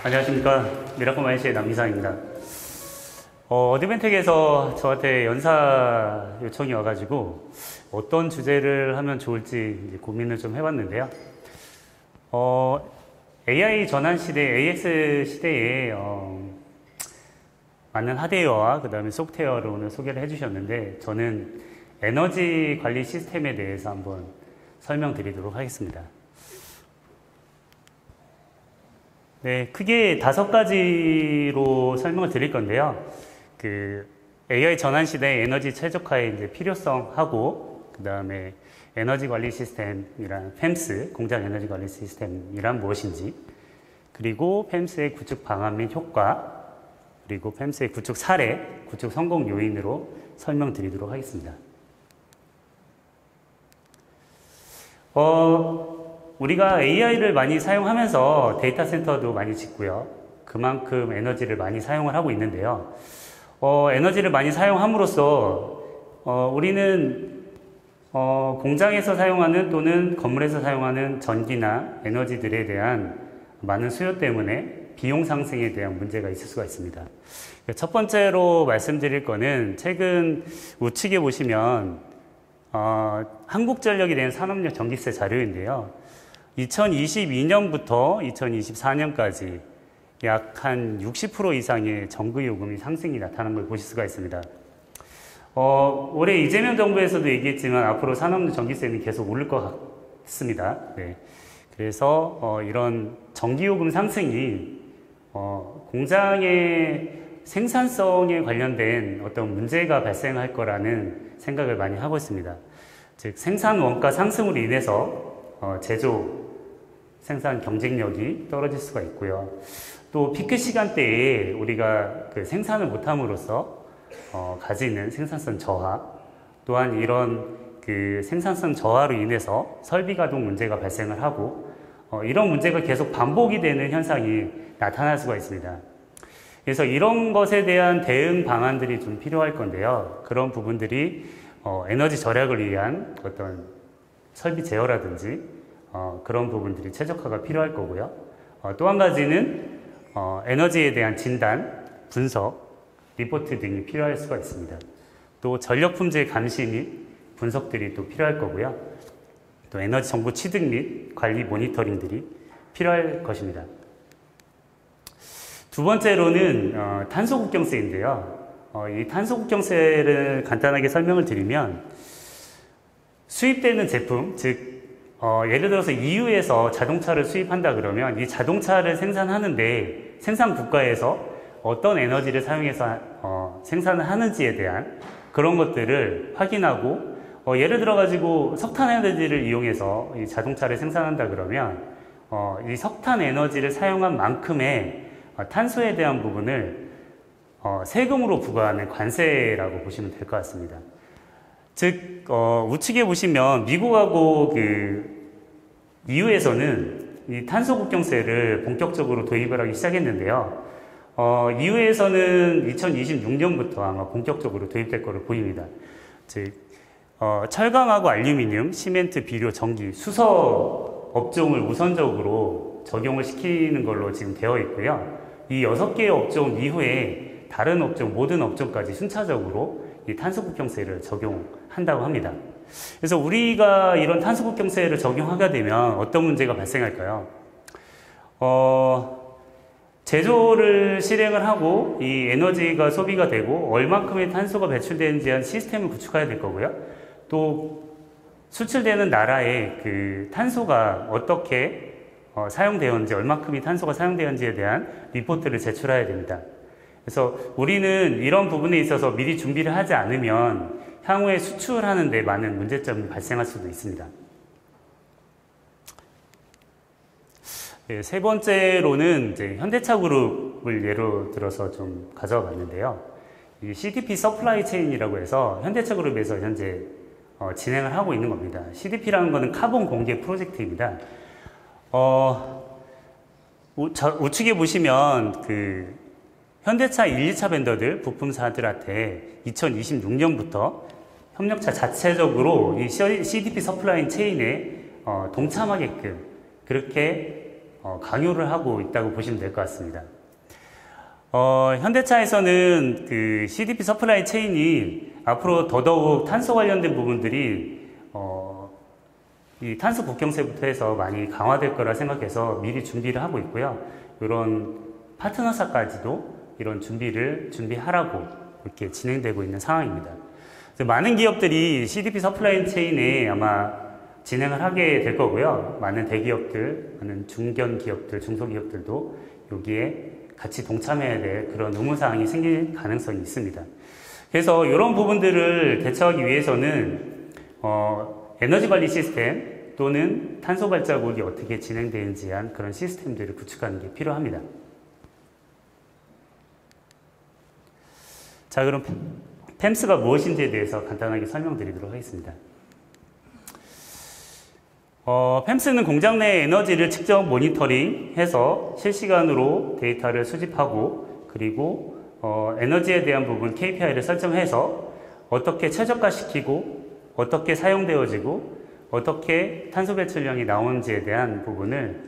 안녕하십니까. 미라클마이시의 남기상입니다. 어드벤텍에서 저한테 연사 요청이 와가지고 어떤 주제를 하면 좋을지 이제 고민을 좀 해봤는데요. AI 전환 시대, AX 시대에 많은 하드웨어와 그 다음에 소프트웨어를 오늘 소개를 해주셨는데, 저는 에너지 관리 시스템에 대해서 한번 설명드리도록 하겠습니다. 네, 크게 5가지로 설명을 드릴 건데요. AI 전환 시대의 에너지 최적화의 이제 필요성하고, 그 다음에 에너지 관리 시스템이란 PEMS, 공장 에너지 관리 시스템이란 무엇인지, 그리고 PEMS의 구축 방안 및 효과, 그리고 PEMS의 구축 사례, 구축 성공 요인으로 설명드리도록 하겠습니다. 우리가 AI를 많이 사용하면서 데이터 센터도 많이 짓고요. 그만큼 에너지를 많이 사용을 하고 있는데요. 에너지를 많이 사용함으로써 우리는 공장에서 사용하는 또는 건물에서 사용하는 전기나 에너지들에 대한 많은 수요 때문에 비용 상승에 대한 문제가 있을 수가 있습니다. 첫 번째로 말씀드릴 거는, 최근 우측에 보시면 한국전력에 대한 산업용 전기세 자료인데요. 2022년부터 2024년까지 약 한 60% 이상의 전기요금이 상승이 나타난 걸 보실 수가 있습니다. 올해 이재명 정부에서도 얘기했지만 앞으로 산업용 전기세는 계속 오를 것 같습니다. 네. 그래서 이런 전기요금 상승이 공장의 생산성에 관련된 어떤 문제가 발생할 거라는 생각을 많이 하고 있습니다. 즉, 생산 원가 상승으로 인해서 제조 생산 경쟁력이 떨어질 수가 있고요. 또 피크 시간대에 우리가 생산을 못함으로써 가지는 생산성 저하, 또한 이런 생산성 저하로 인해서 설비 가동 문제가 발생을 하고, 이런 문제가 계속 반복이 되는 현상이 나타날 수가 있습니다. 그래서 이런 것에 대한 대응 방안들이 좀 필요할 건데요. 그런 부분들이 에너지 절약을 위한 어떤 설비 제어라든지 그런 부분들이 최적화가 필요할 거고요. 또 한 가지는 에너지에 대한 진단, 분석, 리포트 등이 필요할 수가 있습니다. 또 전력 품질 감시 및 분석들이 또 필요할 거고요. 또 에너지 정보 취득 및 관리 모니터링들이 필요할 것입니다. 두 번째로는 탄소 국경세인데요. 이 탄소 국경세를 간단하게 설명을 드리면, 수입되는 제품, 즉 예를 들어서 EU에서 자동차를 수입한다 그러면 이 자동차를 생산하는데 생산 국가에서 어떤 에너지를 사용해서 생산을 하는지에 대한 그런 것들을 확인하고, 예를 들어 가지고 석탄 에너지를 이용해서 이 자동차를 생산한다 그러면 이 석탄 에너지를 사용한 만큼의 탄소에 대한 부분을 세금으로 부과하는 관세라고 보시면 될 것 같습니다. 즉, 우측에 보시면 미국하고 EU에서는 이 탄소 국경세를 본격적으로 도입을 하기 시작했는데요. EU에서는 2026년부터 아마 본격적으로 도입될 것으로 보입니다. 즉, 철강하고 알루미늄, 시멘트, 비료, 전기, 수소 업종을 우선적으로 적용을 시키는 걸로 지금 되어 있고요. 이 6개의 업종 이후에 다른 업종, 모든 업종까지 순차적으로 이 탄소국경세를 적용한다고 합니다. 그래서 우리가 이런 탄소국경세를 적용하게 되면 어떤 문제가 발생할까요? 제조를 실행을 하고 이 에너지가 소비가 되고 얼만큼의 탄소가 배출되는지 한 시스템을 구축해야 될 거고요. 또 수출되는 나라의 탄소가 어떻게 사용되었는지, 얼만큼의 탄소가 사용되었는지에 대한 리포트를 제출해야 됩니다. 그래서 우리는 이런 부분에 있어서 미리 준비를 하지 않으면 향후에 수출하는 데 많은 문제점이 발생할 수도 있습니다. 세 번째로는 이제 현대차 그룹을 예로 들어서 좀 가져와 봤는데요. 이 CDP 서플라이 체인이라고 해서 현대차 그룹에서 현재 진행을 하고 있는 겁니다. CDP라는 것은 카본 공개 프로젝트입니다. 우측에 보시면 현대차 1, 2차 벤더들, 부품사들한테 2026년부터 협력차 자체적으로 이 CDP 서플라이 체인에 동참하게끔 그렇게 강요를 하고 있다고 보시면 될 것 같습니다. 현대차에서는 그 CDP 서플라이 체인이 앞으로 더더욱 탄소 관련된 부분들이 이 탄소 국경세부터 해서 많이 강화될 거라 생각해서 미리 준비를 하고 있고요. 이런 파트너사까지도 이런 준비하라고 이렇게 진행되고 있는 상황입니다. 많은 기업들이 CDP 서플라이 체인에 아마 진행을 하게 될 거고요. 많은 대기업들, 많은 중견 기업들, 중소기업들도 여기에 같이 동참해야 될 그런 의무사항이 생길 가능성이 있습니다. 그래서 이런 부분들을 대처하기 위해서는 에너지 관리 시스템 또는 탄소 발자국이 어떻게 진행되는지 한 그런 시스템들을 구축하는 게 필요합니다. 자, 그럼 팸스가 무엇인지에 대해서 간단하게 설명드리도록 하겠습니다. 팸스는 공장 내 에너지를 직접 모니터링해서 실시간으로 데이터를 수집하고 그리고 에너지에 대한 부분 KPI를 설정해서 어떻게 최적화시키고 어떻게 사용되어지고 어떻게 탄소 배출량이 나오는지에 대한 부분을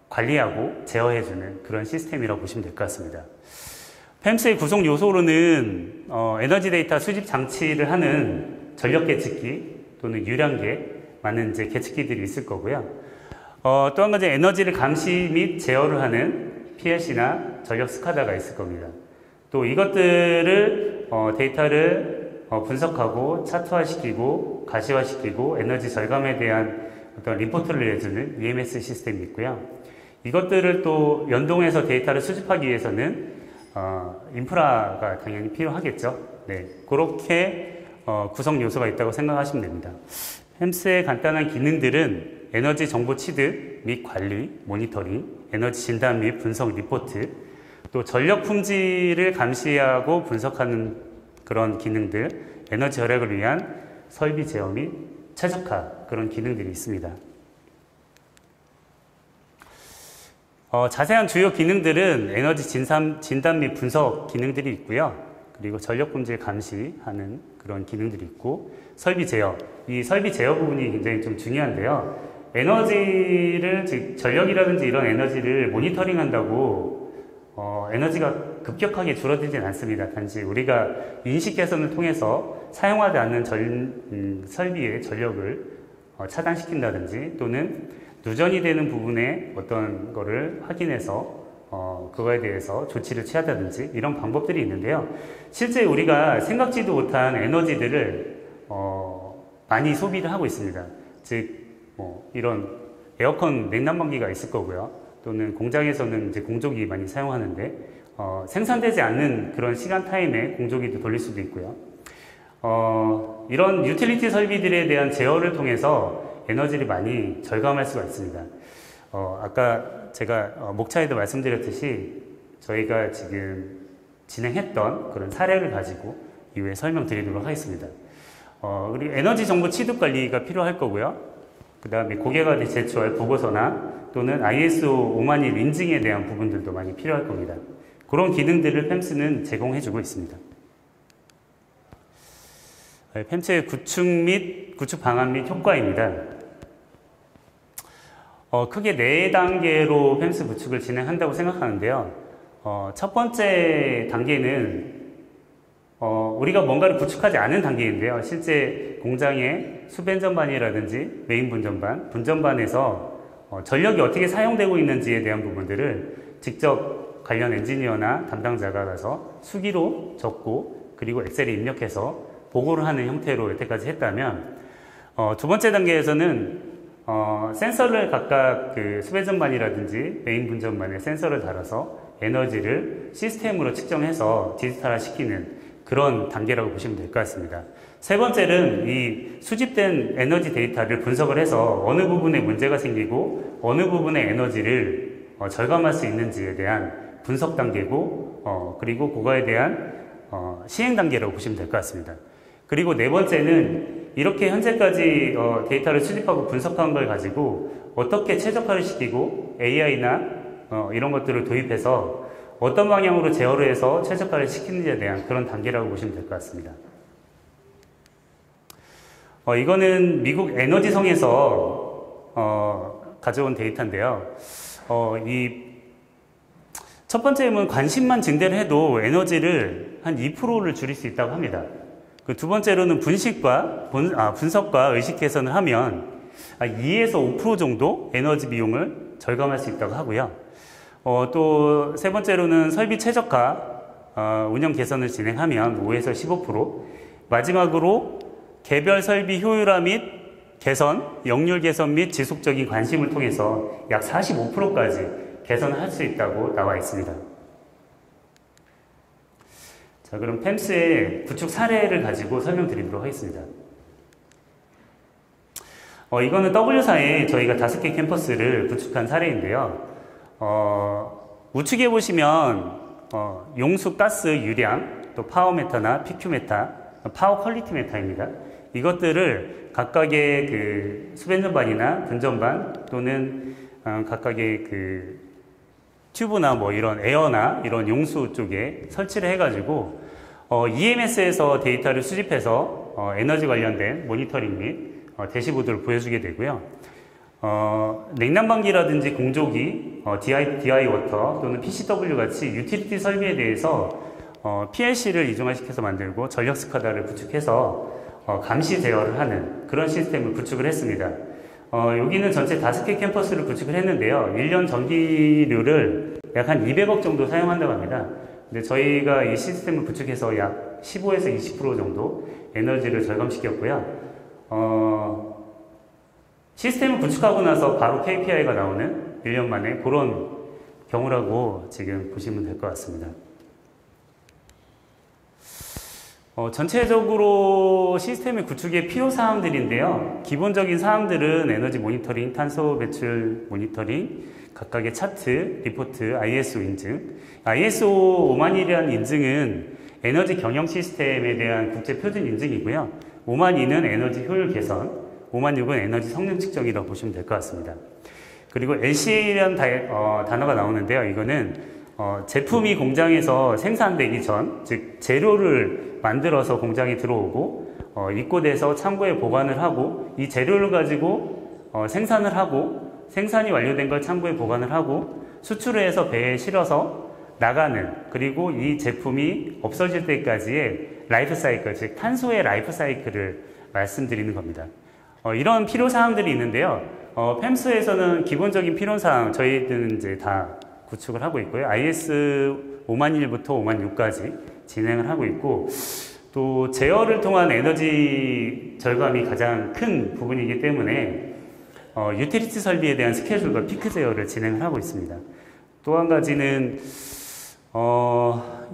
관리하고 제어해주는 그런 시스템이라고 보시면 될 것 같습니다. 팸스의 구성 요소로는 에너지 데이터 수집 장치를 하는 전력 계측기 또는 유량계 많은 이제 계측기들이 있을 거고요. 또 한 가지 에너지를 감시 및 제어를 하는 PLC나 전력 스카다가 있을 겁니다. 또 이것들을 데이터를 분석하고 차트화시키고 가시화시키고 에너지 절감에 대한 어떤 리포트를 내주는 EMS 시스템이 있고요. 이것들을 또 연동해서 데이터를 수집하기 위해서는 인프라가 당연히 필요하겠죠. 네, 그렇게 구성 요소가 있다고 생각하시면 됩니다. 팸스의 간단한 기능들은 에너지 정보 취득 및 관리, 모니터링, 에너지 진단 및 분석 리포트, 또 전력 품질을 감시하고 분석하는 그런 기능들, 에너지 절약을 위한 설비 제어 및 최적화 그런 기능들이 있습니다. 자세한 주요 기능들은 에너지 진단 및 분석 기능들이 있고요. 그리고 전력 품질 감시하는 그런 기능들이 있고 설비 제어, 이 설비 제어 부분이 굉장히 좀 중요한데요. 에너지를, 즉 전력이라든지 이런 에너지를 모니터링한다고 에너지가 급격하게 줄어들진 않습니다. 단지 우리가 인식 개선을 통해서 사용하지 않는 설비의 전력을 차단시킨다든지 또는 누전이 되는 부분에 어떤 거를 확인해서 그거에 대해서 조치를 취하다든지 이런 방법들이 있는데요. 실제 우리가 생각지도 못한 에너지들을 많이 소비를 하고 있습니다. 즉 이런 에어컨 냉난방기가 있을 거고요. 또는 공장에서는 이제 공조기 많이 사용하는데 생산되지 않는 그런 시간 타임에 공조기도 돌릴 수도 있고요. 이런 유틸리티 설비들에 대한 제어를 통해서 에너지를 많이 절감할 수가 있습니다. 아까 제가 목차에도 말씀드렸듯이 저희가 지금 진행했던 그런 사례를 가지고 이후에 설명드리도록 하겠습니다. 그리고 에너지 정보 취득 관리가 필요할 거고요. 그 다음에 고객한테 제출할 보고서나 또는 ISO 5만일 인증에 대한 부분들도 많이 필요할 겁니다. 그런 기능들을 팸스는 제공해주고 있습니다. 팸스의 구축 방안 및 효과입니다. 크게 4단계로 팸스 구축을 진행한다고 생각하는데요. 첫 번째 단계는 우리가 뭔가를 구축하지 않은 단계인데요. 실제 공장의 수변전반이라든지 메인 분전반, 분전반에서 전력이 어떻게 사용되고 있는지에 대한 부분들을 직접 관련 엔지니어나 담당자가 가서 수기로 적고 그리고 엑셀에 입력해서 보고를 하는 형태로 여태까지 했다면 두 번째 단계에서는 센서를 각각 그 수배전반이라든지 메인 분전반에 센서를 달아서 에너지를 시스템으로 측정해서 디지털화 시키는 그런 단계라고 보시면 될 것 같습니다. 세 번째는 이 수집된 에너지 데이터를 분석을 해서 어느 부분에 문제가 생기고 어느 부분의 에너지를 절감할 수 있는지에 대한 분석 단계고 그리고 그거에 대한 시행 단계라고 보시면 될 것 같습니다. 그리고 네 번째는 이렇게 현재까지 데이터를 수집하고 분석한 걸 가지고 어떻게 최적화를 시키고 AI나 이런 것들을 도입해서 어떤 방향으로 제어를 해서 최적화를 시키는지에 대한 그런 단계라고 보시면 될 것 같습니다. 이거는 미국 에너지성에서 가져온 데이터인데요. 이 첫 번째 M은 관심만 증대를 해도 에너지를 한 2%를 줄일 수 있다고 합니다. 그 두 번째로는 분석과 의식 개선을 하면 2에서 5% 정도 에너지 비용을 절감할 수 있다고 하고요. 또 세 번째로는 설비 최적화, 운영 개선을 진행하면 5에서 15%, 마지막으로 개별 설비 효율화 및 개선, 역률 개선 및 지속적인 관심을 통해서 약 45%까지 개선할 수 있다고 나와 있습니다. 자, 그럼 팸스의 구축 사례를 가지고 설명드리도록 하겠습니다. 이거는 W사에 저희가 5개 캠퍼스를 구축한 사례인데요. 우측에 보시면 용수, 가스, 유량, 또 파워 메타나 PQ 메타, 파워 퀄리티 메타입니다. 이것들을 각각의 그 수변전반이나 분전반 또는 각각의 그 튜브나 뭐 이런 에어나 이런 용수 쪽에 설치를 해가지고 EMS에서 데이터를 수집해서 에너지 관련된 모니터링 및 대시보드를 보여주게 되고요. 냉난방기라든지 공조기, DI 워터 또는 PCW 같이 유틸리티 설비에 대해서 PLC를 이중화시켜서 만들고 전력 스카다를 구축해서 감시 제어를 하는 그런 시스템을 구축을 했습니다. 여기는 전체 5개 캠퍼스를 구축을 했는데요. 1년 전기료를 약 한 200억 정도 사용한다고 합니다. 근데 저희가 이 시스템을 구축해서 약 15에서 20% 정도 에너지를 절감시켰고요. 시스템을 구축하고 나서 바로 KPI가 나오는 1년 만에 그런 경우라고 지금 보시면 될 것 같습니다. 전체적으로 시스템의 구축의 필요사항들인데요. 기본적인 사항들은 에너지 모니터링, 탄소 배출 모니터링, 각각의 차트, 리포트, ISO 인증. ISO 5만이라는 인증은 에너지 경영 시스템에 대한 국제 표준 인증이고요. 5만2는 에너지 효율 개선, 5만6은 에너지 성능 측정이라고 보시면 될 것 같습니다. 그리고 LCA라는 단어가 나오는데요. 이거는 제품이 공장에서 생산되기 전, 즉 재료를 만들어서 공장에 들어오고 입고돼서 창고에 보관을 하고 이 재료를 가지고 생산을 하고 생산이 완료된 걸 창고에 보관을 하고 수출을 해서 배에 실어서 나가는, 그리고 이 제품이 없어질 때까지의 라이프 사이클, 즉 탄소의 라이프 사이클을 말씀드리는 겁니다. 이런 필요사항들이 있는데요. 팸스에서는 기본적인 필요사항 저희들은 이제 다 구축을 하고 있고요. IS 5만1부터 5만6까지 진행을 하고 있고, 또 제어를 통한 에너지 절감이 가장 큰 부분이기 때문에 유틸리티 설비에 대한 스케줄과 피크 제어를 진행을 하고 있습니다. 또 한 가지는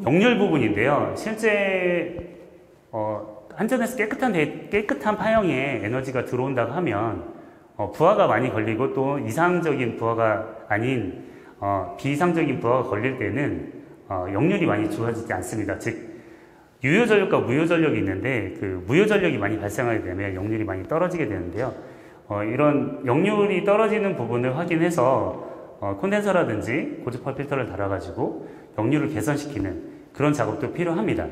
역률 부분인데요. 실제 한전에서 깨끗한 파형에 에너지가 들어온다고 하면 부하가 많이 걸리고, 또 이상적인 부하가 아닌 비이상적인 부하가 걸릴 때는 역률이 많이 좋아지지 않습니다. 즉 유효전력과 무효전력이 있는데 그 무효전력이 많이 발생하게 되면 역률이 많이 떨어지게 되는데요. 이런 역률이 떨어지는 부분을 확인해서 콘덴서라든지 고주파 필터를 달아가지고 역률을 개선시키는 그런 작업도 필요합니다.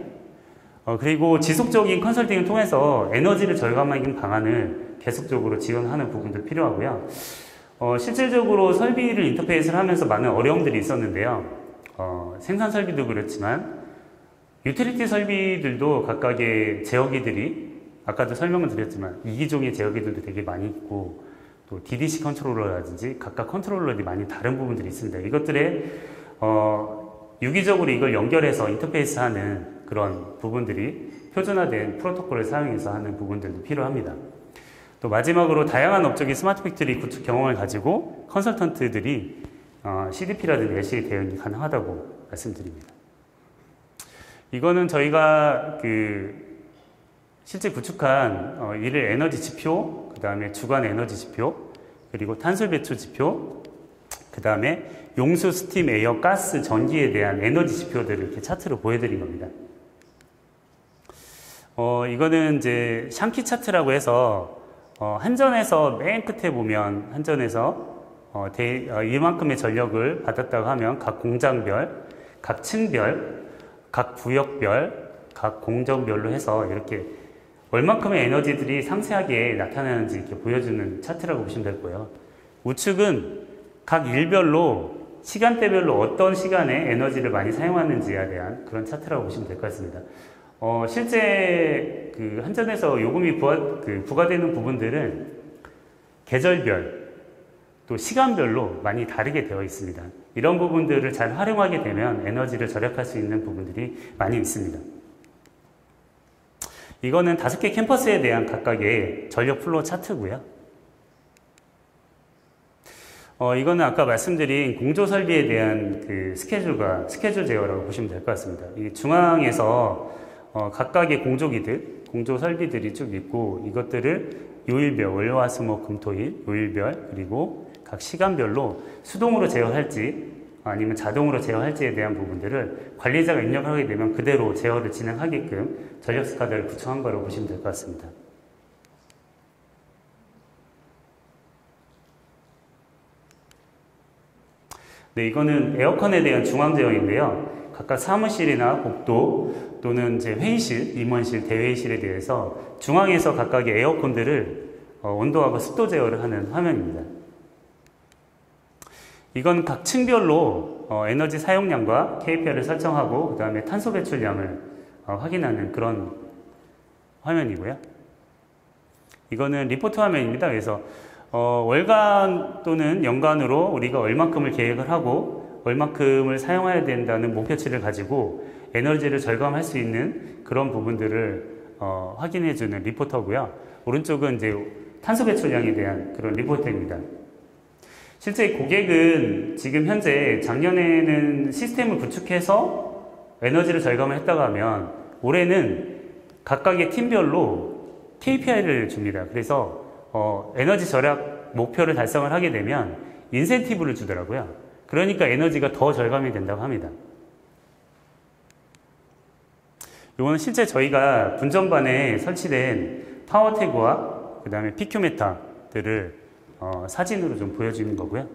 그리고 지속적인 컨설팅을 통해서 에너지를 절감하는 방안을 계속적으로 지원하는 부분도 필요하고요. 실질적으로 설비를 인터페이스를 하면서 많은 어려움들이 있었는데요. 생산 설비도 그렇지만 유틸리티 설비들도 각각의 제어기들이 아까도 설명을 드렸지만 이기종의 제어기들도 되게 많이 있고, 또 DDC 컨트롤러라든지 각각 컨트롤러들이 많이 다른 부분들이 있습니다. 이것들에 유기적으로 이걸 연결해서 인터페이스 하는 그런 부분들이 표준화된 프로토콜을 사용해서 하는 부분들도 필요합니다. 또 마지막으로 다양한 업적인 스마트 팩토리 구축 경험을 가지고 컨설턴트들이 CDP라든지 LCA 대응이 가능하다고 말씀드립니다. 이거는 저희가 실제 구축한 이를 에너지 지표, 그 다음에 주간 에너지 지표, 그리고 탄소 배출 지표, 그 다음에 용수, 스팀, 에어, 가스, 전기에 대한 에너지 지표들을 이렇게 차트로 보여드린 겁니다. 이거는 이제 샹키 차트라고 해서 한전에서 맨 끝에 보면 한전에서 이만큼의 전력을 받았다고 하면 각 공장별, 각 층별, 각 구역별, 각 공정별로 해서 이렇게 얼만큼의 에너지들이 상세하게 나타나는지 이렇게 보여주는 차트라고 보시면 될 거예요. 우측은 각 일별로 시간대별로 어떤 시간에 에너지를 많이 사용하는지에 대한 그런 차트라고 보시면 될 것 같습니다. 실제 그 한전에서 요금이 부과되는 부분들은 계절별 또 시간별로 많이 다르게 되어 있습니다. 이런 부분들을 잘 활용하게 되면 에너지를 절약할 수 있는 부분들이 많이 있습니다. 이거는 5개 캠퍼스에 대한 각각의 전력 플로우 차트고요. 이거는 아까 말씀드린 공조 설비에 대한 그 스케줄 제어라고 보시면 될 것 같습니다. 이 중앙에서 각각의 공조 설비들이 쭉 있고, 이것들을 요일별, 월화수목금토일, 요일별, 그리고 각 시간별로 수동으로 제어할지 아니면 자동으로 제어할지에 대한 부분들을 관리자가 입력을 하게 되면 그대로 제어를 진행하게끔 전력 스카드를 구축한 거라고 보시면 될 것 같습니다. 네, 이거는 에어컨에 대한 중앙 제어인데요. 각각 사무실이나 복도 또는 이제 회의실, 임원실, 대회의실에 대해서 중앙에서 각각의 에어컨들을 온도하고 습도 제어를 하는 화면입니다. 이건 각 층별로 에너지 사용량과 KPI를 설정하고 그 다음에 탄소 배출량을 확인하는 그런 화면이고요. 이거는 리포트 화면입니다. 그래서 월간 또는 연간으로 우리가 얼만큼을 계획을 하고 얼만큼을 사용해야 된다는 목표치를 가지고 에너지를 절감할 수 있는 그런 부분들을 확인해주는 리포터고요. 오른쪽은 이제 탄소 배출량에 대한 그런 리포터입니다. 실제 고객은 지금 현재 작년에는 시스템을 구축해서 에너지를 절감을 했다가 하면 올해는 각각의 팀별로 KPI를 줍니다. 그래서 에너지 절약 목표를 달성을 하게 되면 인센티브를 주더라고요. 그러니까 에너지가 더 절감이 된다고 합니다. 이거는 실제 저희가 분전반에 설치된 파워태그와 그 다음에 PQ메타들을 사진으로 좀 보여주는 거고요.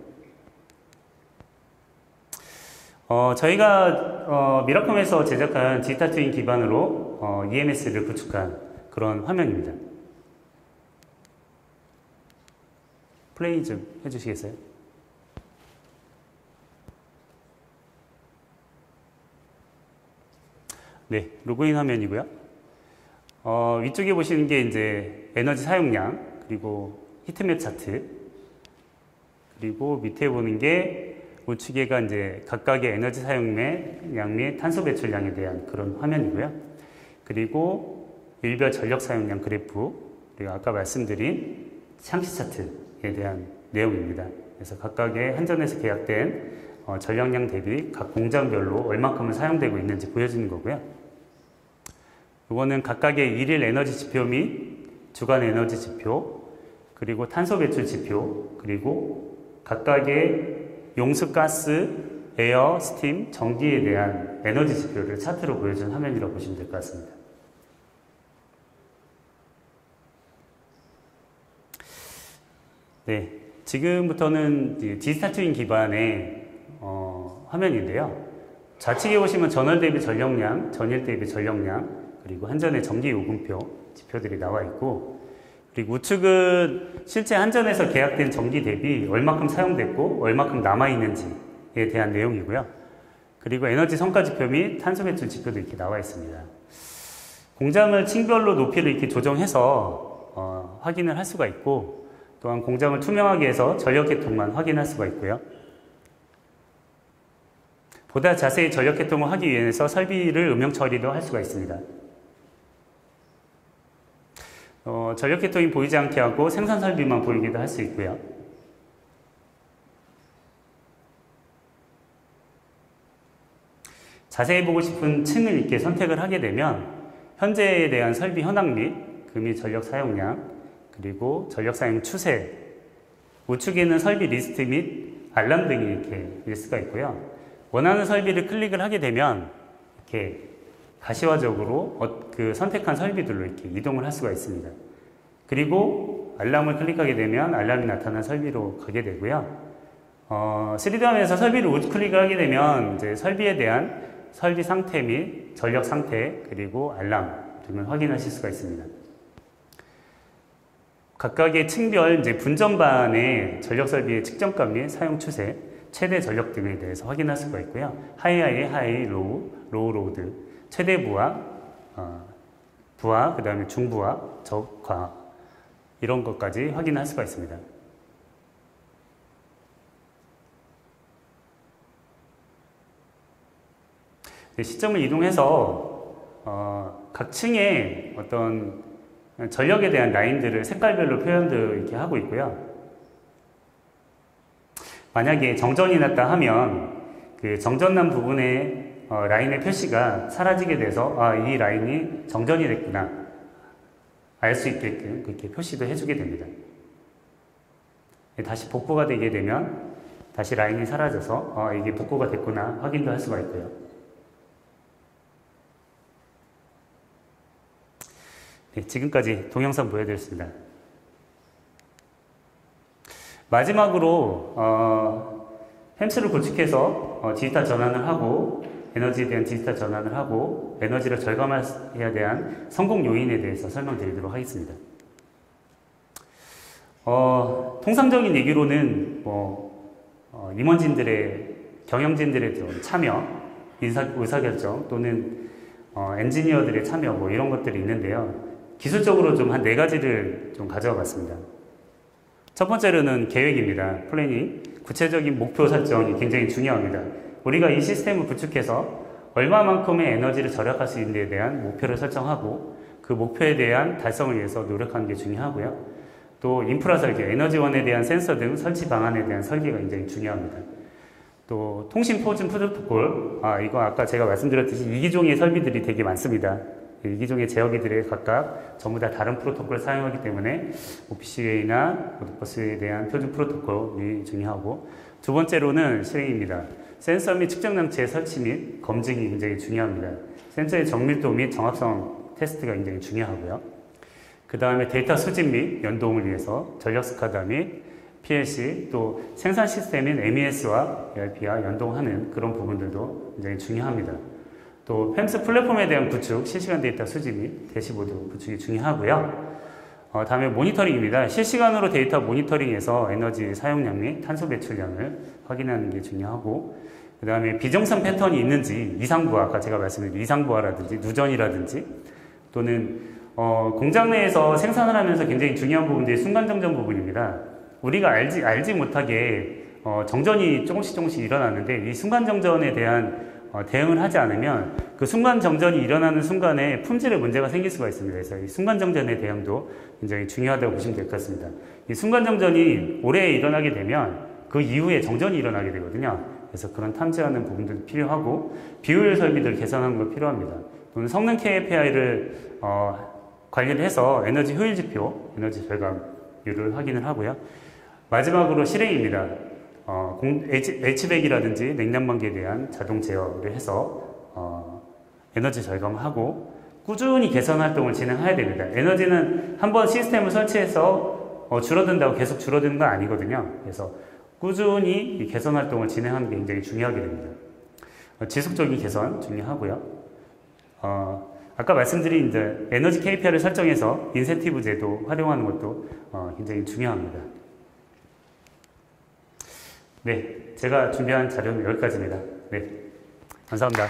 저희가 미라컴에서 제작한 디지털 트윈 기반으로 EMS를 구축한 그런 화면입니다. 플레이 좀 해주시겠어요? 네, 로그인 화면이고요. 위쪽에 보시는 게 이제 에너지 사용량, 그리고 히트맵 차트, 그리고 밑에 보는 게 우측에가 이제 각각의 에너지 사용량 및 탄소 배출량에 대한 그런 화면이고요. 그리고 일별 전력 사용량 그래프, 그리고 아까 말씀드린 상시 차트에 대한 내용입니다. 그래서 각각의 한전에서 계약된 전력량 대비 각 공장별로 얼마큼은 사용되고 있는지 보여주는 거고요. 이거는 각각의 일일 에너지 지표 및 주간 에너지 지표, 그리고 탄소 배출 지표, 그리고 각각의 용수 가스, 에어, 스팀, 전기에 대한 에너지 지표를 차트로 보여준 화면이라고 보시면 될 것 같습니다. 네, 지금부터는 디지털 트윈 기반의 화면인데요. 좌측에 보시면 전월 대비 전력량, 전일 대비 전력량, 그리고 한전의 전기 요금표 지표들이 나와 있고, 그리고 우측은 실제 한전에서 계약된 전기 대비 얼마큼 사용됐고 얼마큼 남아있는지에 대한 내용이고요. 그리고 에너지 성과 지표 및 탄소 배출 지표도 이렇게 나와 있습니다. 공장을 층별로 높이를 이렇게 조정해서 확인을 할 수가 있고, 또한 공장을 투명하게 해서 전력 계통만 확인할 수가 있고요. 보다 자세히 전력 계통을 하기 위해서 설비를 음영 처리도 할 수가 있습니다. 전력 계통이 보이지 않게 하고 생산 설비만 보이기도 할 수 있고요. 자세히 보고 싶은 층을 이렇게 선택을 하게 되면 현재에 대한 설비 현황 및 금일 전력 사용량, 그리고 전력 사용 추세, 우측에는 설비 리스트 및 알람 등이 이렇게 일 수가 있고요. 원하는 설비를 클릭을 하게 되면 이렇게 가시화적으로 그 선택한 설비들로 이렇게 이동을 할 수가 있습니다. 그리고 알람을 클릭하게 되면 알람이 나타난 설비로 가게 되고요. 3D 화면에서 설비를 우클릭을 하게 되면 이제 설비에 대한 설비 상태 및 전력 상태, 그리고 알람 등을 확인하실 수가 있습니다. 각각의 층별 이제 분전반의 전력 설비의 측정값 및 사용 추세, 최대 전력 등에 대해서 확인할 수가 있고요. 하이, 로우, 로드, 최대 부하, 부하, 그 다음에 중부하, 저하 이런 것까지 확인할 수가 있습니다. 시점을 이동해서 각 층의 어떤 전력에 대한 라인들을 색깔별로 표현도 이렇게 하고 있고요. 만약에 정전이 났다 하면 그 정전난 부분의 라인의 표시가 사라지게 돼서 이 라인이 정전이 됐구나 알 수 있게끔 그렇게 표시도 해주게 됩니다. 다시 복구가 되게 되면 다시 라인이 사라져서 이게 복구가 됐구나 확인도 할 수가 있고요. 네, 지금까지 동영상 보여드렸습니다. 마지막으로 햄스를 구축해서 디지털 전환을 하고 에너지에 대한 디지털 전환을 하고 에너지를 절감해야 대한 성공 요인에 대해서 설명드리도록 하겠습니다. 통상적인 얘기로는 임원진들의 경영진들의 좀 참여, 의사결정 또는 엔지니어들의 참여 이런 것들이 있는데요. 기술적으로 좀 한 4가지를 좀 가져와 봤습니다. 첫 번째로는 계획입니다. 플래닝, 구체적인 목표 설정이 굉장히 중요합니다. 우리가 이 시스템을 구축해서 얼마만큼의 에너지를 절약할 수 있는 데 대한 목표를 설정하고 그 목표에 대한 달성을 위해서 노력하는 게 중요하고요. 또 인프라 설계, 에너지원에 대한 센서 등 설치 방안에 대한 설계가 굉장히 중요합니다. 또 통신 포진 프로토콜, 이거 아까 제가 말씀드렸듯이 2기종의 설비들이 되게 많습니다. 2기종의 제어기들이 각각 전부 다 다른 프로토콜을 사용하기 때문에 OPCA나 모드버스에 대한 표준 프로토콜이 중요하고, 두 번째로는 실행입니다. 센서 및 측정 장치의 설치 및 검증이 굉장히 중요합니다. 센서의 정밀도 및 정확성 테스트가 굉장히 중요하고요. 그 다음에 데이터 수집 및 연동을 위해서 전력 스카다 및 PLC, 또 생산 시스템인 MES와 ERP와 연동하는 그런 부분들도 굉장히 중요합니다. 또 펨스 플랫폼에 대한 구축, 실시간 데이터 수집 및 대시보드 구축이 중요하고요. 다음에 모니터링입니다. 실시간으로 데이터 모니터링해서 에너지 사용량 및 탄소 배출량을 확인하는 게 중요하고, 그 다음에 비정상 패턴이 있는지 이상부하, 아까 제가 말씀드린 이상부하라든지 누전이라든지 또는 공장 내에서 생산을 하면서 굉장히 중요한 부분들이 순간정전 부분입니다. 우리가 알지 못하게 정전이 조금씩 일어나는데 이 순간정전에 대한 대응을 하지 않으면 그 순간정전이 일어나는 순간에 품질에 문제가 생길 수가 있습니다. 그래서 이 순간정전의 대응도 굉장히 중요하다고 보시면 될 것 같습니다. 이 순간정전이 오래 일어나게 되면 그 이후에 정전이 일어나게 되거든요. 그래서 그런 탐지하는 부분들도 필요하고, 비효율 설비들 개선하는 거 필요합니다. 또는 성능 KPI를 관리를 해서 에너지 효율 지표, 에너지 절감률을 확인을 하고요. 마지막으로 실행입니다. HVAC이라든지 냉난방기에 대한 자동 제어를 해서 에너지 절감하고 꾸준히 개선 활동을 진행해야 됩니다. 에너지는 한번 시스템을 설치해서 줄어든다고 계속 줄어드는 건 아니거든요. 그래서 꾸준히 이 개선 활동을 진행하는 게 굉장히 중요하게 됩니다. 지속적인 개선 중요하고요. 아까 말씀드린 이제 에너지 KPI를 설정해서 인센티브 제도 활용하는 것도 굉장히 중요합니다. 네, 제가 준비한 자료는 여기까지입니다. 네, 감사합니다.